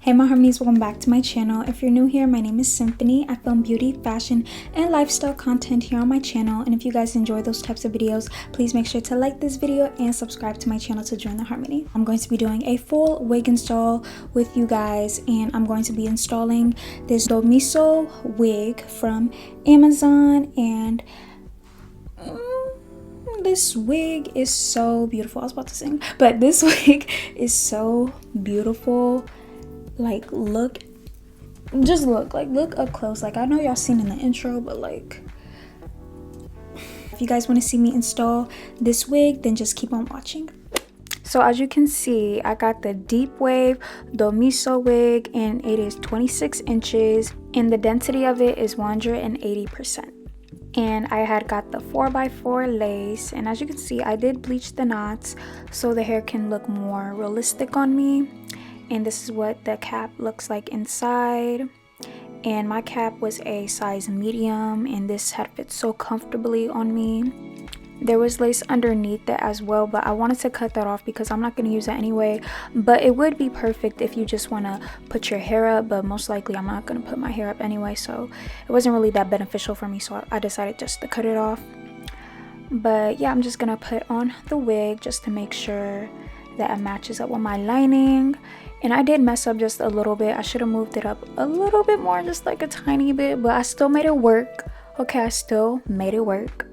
Hey my harmonies, welcome back to my channel. If you're new here, my name is Symphony. I film beauty, fashion, and lifestyle content here on my channel. And if you guys enjoy those types of videos, please make sure to like this video and subscribe to my channel to join the harmony. I'm going to be doing a full wig install with you guys, and I'm going to be installing this Domiso wig from Amazon. And this wig is so beautiful. I was about to sing, but this wig is so beautiful. Like look up close. Like I know y'all seen in the intro, but like if you guys want to see me install this wig, then just keep on watching. So as you can see, I got the deep wave Domiso wig, and it is 26 inches and the density of it is 180%. And I had got the 4x4 lace, and as you can see, I did bleach the knots so the hair can look more realistic on me. And this is what the cap looks like inside. And my cap was a size medium, and this had fit so comfortably on me. There was lace underneath it as well, but I wanted to cut that off because I'm not going to use that anyway. But it would be perfect if you just want to put your hair up, but most likely I'm not going to put my hair up anyway, so it wasn't really that beneficial for me, so I decided just to cut it off. But yeah, I'm just going to put on the wig just to make sure that it matches up with my lining. And I did mess up just a little bit. I should have moved it up a little bit more, just like a tiny bit, but I still made it work. Okay, I still made it work.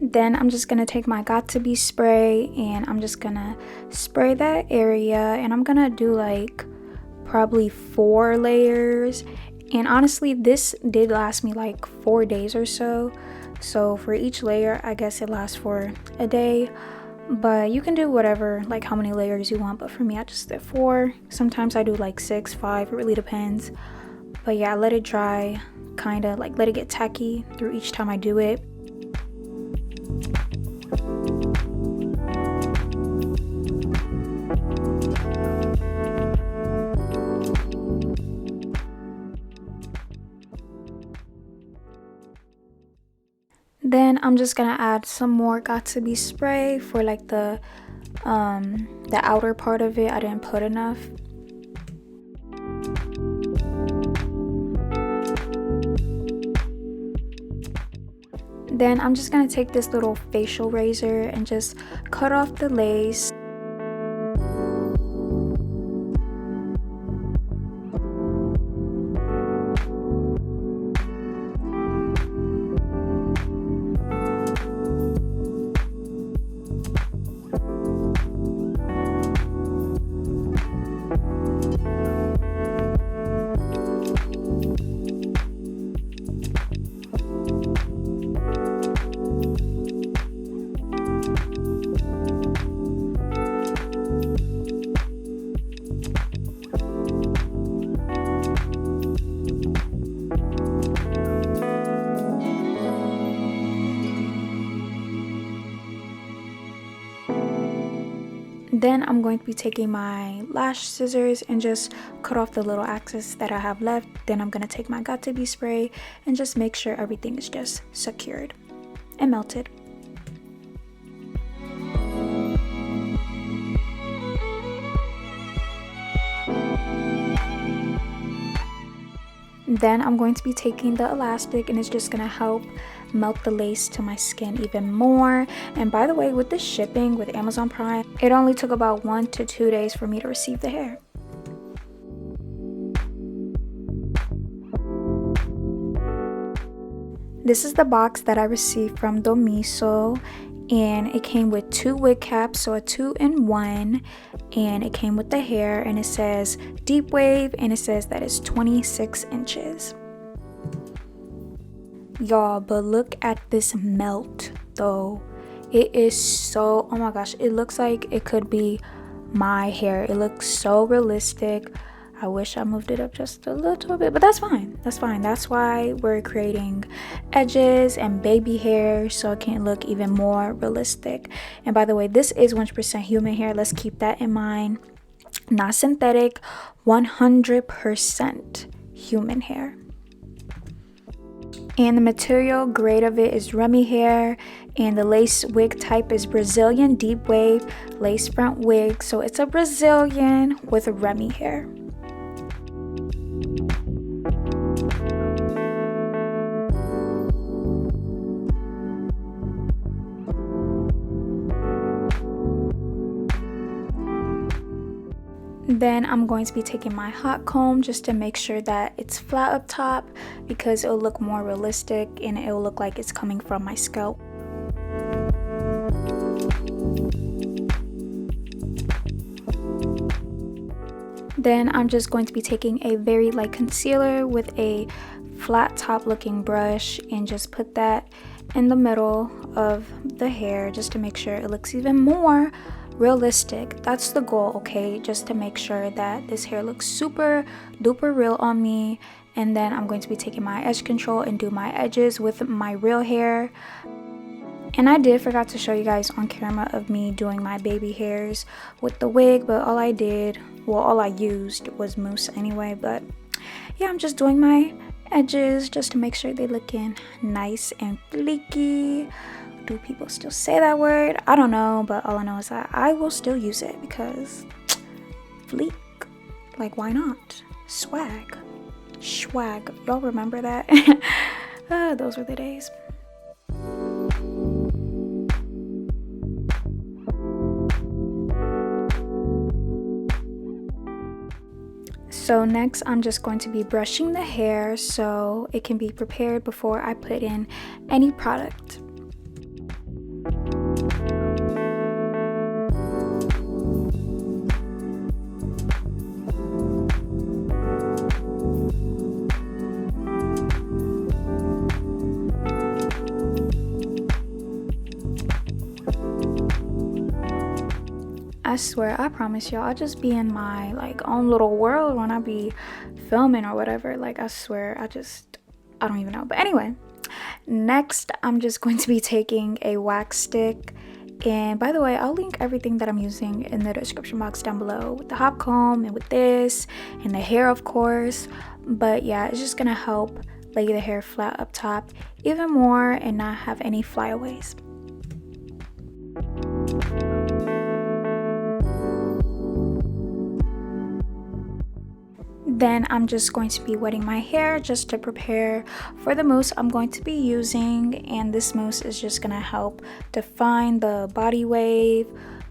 Then I'm just gonna take my Got2b spray, and I'm just gonna spray that area, and I'm gonna do like probably 4 layers. And honestly, this did last me like 4 days or so. So for each layer, I guess it lasts for a day. But you can do whatever, like how many layers you want, but for me I just did 4. Sometimes I do like 6, 5, it really depends. But yeah, I let it dry, kind of like let it get tacky through each time I do it. Then I'm just gonna add some more Got2b spray for like the outer part of it. I didn't put enough. Then I'm just gonna take this little facial razor and just cut off the lace. Then I'm going to be taking my lash scissors and just cut off the little axis that I have left. Then I'm going to take my Got2b spray and just make sure everything is just secured and melted. Then I'm going to be taking the elastic, and it's just going to help melt the lace to my skin even more. And by the way, with the shipping with Amazon Prime, it only took about 1 to 2 days for me to receive the hair. This is the box that I received from Domiso, and it came with 2 wig caps, so a 2-in-1, and it came with the hair, and it says deep wave, and it says that it's 26 inches. Y'all, but look at this melt though. It is so, oh my gosh, it looks like it could be my hair. It looks so realistic. I wish I moved it up just a little bit, but that's fine. That's fine. That's why we're creating edges and baby hair, so it can look even more realistic. And by the way, this is 100% human hair. Let's keep that in mind. Not synthetic, 100% human hair. And the material grade of it is Remy hair, and the lace wig type is Brazilian deep wave lace front wig. So it's a Brazilian with a Remy hair. Then I'm going to be taking my hot comb just to make sure that it's flat up top, because it'll look more realistic and it'll look like it's coming from my scalp. Then I'm just going to be taking a very light concealer with a flat top looking brush and just put that in the middle of the hair just to make sure it looks even more realistic. That's the goal, okay? Just to make sure that this hair looks super duper real on me. And then I'm going to be taking my edge control and do my edges with my real hair. And I did forgot to show you guys on camera of me doing my baby hairs with the wig, but all I did, well, all I used was mousse anyway. But yeah, I'm just doing my edges just to make sure they looking nice and fleeky. Do people still say that word? I don't know, but all I know is that I will still use it because fleek, like why not? Swag. Y'all remember that? Those were the days. So next I'm just going to be brushing the hair so it can be prepared before I put in any product. I swear, I promise y'all, I just be in my like own little world when I be filming or whatever. Like I swear, I don't even know. But anyway, next I'm just going to be taking a wax stick. And by the way, I'll link everything that I'm using in the description box down below, with the hot comb and with this and the hair, of course. But yeah, it's just gonna help lay the hair flat up top even more and not have any flyaways. Then I'm just going to be wetting my hair just to prepare for the mousse I'm going to be using. And this mousse is just gonna help define the body wave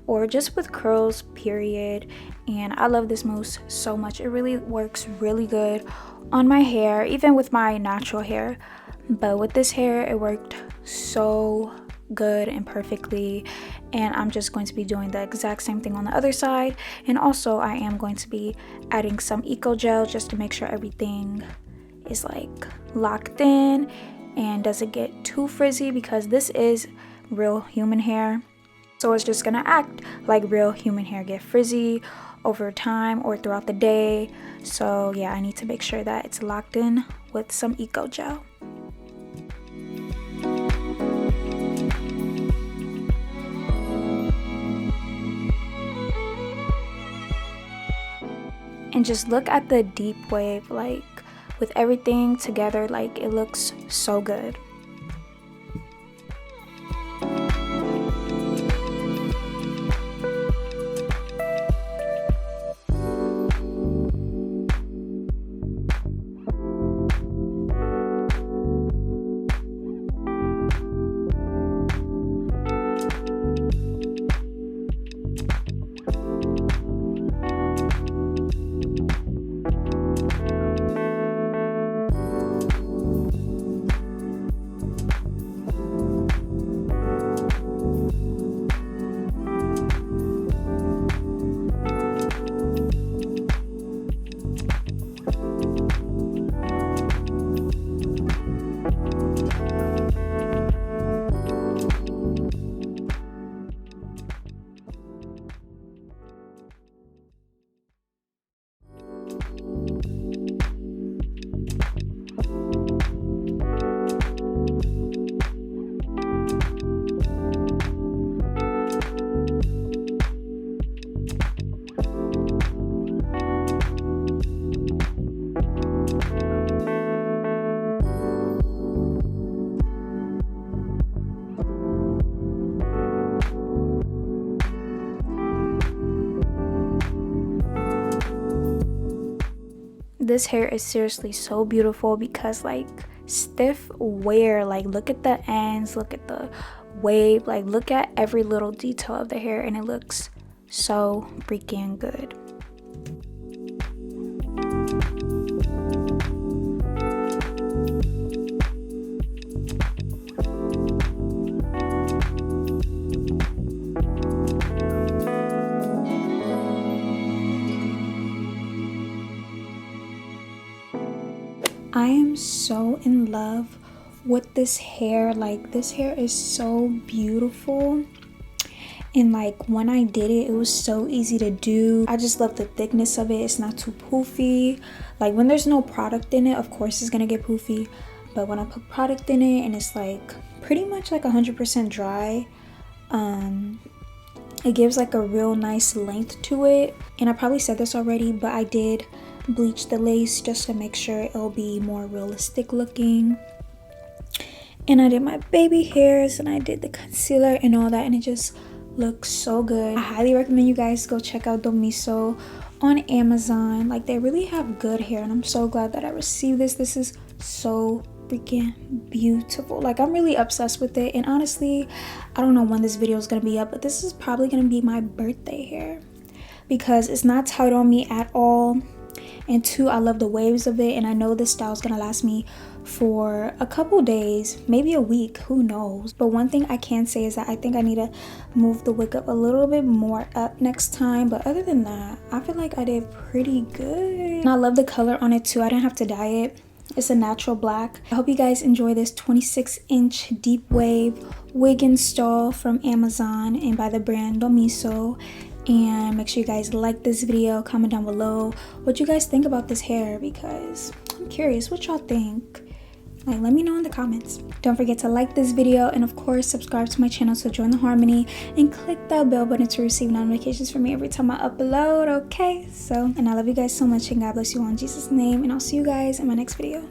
or just with curls, period. And I love this mousse so much. It really works really good on my hair, even with my natural hair. But with this hair, it worked so good and perfectly. And I'm just going to be doing the exact same thing on the other side. And also I am going to be adding some eco gel just to make sure everything is like locked in and doesn't get too frizzy, because this is real human hair, so it's just gonna act like real human hair, get frizzy over time or throughout the day. So yeah, I need to make sure that it's locked in with some eco gel. And just look at the deep wave, like with everything together, like it looks so good. This hair is seriously so beautiful because like stiff wear, like look at the ends, look at the wave, like look at every little detail of the hair, and it looks so freaking good. in love with this hair. Like, this hair is so beautiful, and like when I did it, it was so easy to do. I just love the thickness of it. It's not too poofy. Like, when there's no product in it, of course it's gonna get poofy, but when I put product in it and it's like pretty much like 100% dry, it gives like a real nice length to it. And I probably said this already, but I did bleach the lace just to make sure it'll be more realistic looking. And I did my baby hairs and I did the concealer and all that, and it just looks so good. I highly recommend you guys go check out Domiso on Amazon. Like, they really have good hair, and I'm so glad that I received this. This is so freaking beautiful. Like, I'm really obsessed with it. And honestly, I don't know when this video is gonna be up, but this is probably gonna be my birthday hair because it's not tight on me at all, and 2, I love the waves of it, and I know this style is gonna last me for a couple days, maybe a week, who knows. But one thing I can say is that I think I need to move the wig up a little bit more up next time, but other than that, I feel like I did pretty good. And I love the color on it too. I didn't have to dye it. It's a natural black. I hope you guys enjoy this 26-inch deep wave wig install from Amazon and by the brand Domiso. And make sure you guys like this video, comment down below what you guys think about this hair, because I'm curious what y'all think. Like, let me know in the comments. Don't forget to like this video, and of course subscribe to my channel to join the harmony, and click that bell button to receive notifications from me every time I upload. Okay, so, and I love you guys so much, and God bless you all in Jesus' name, and I'll see you guys in my next video.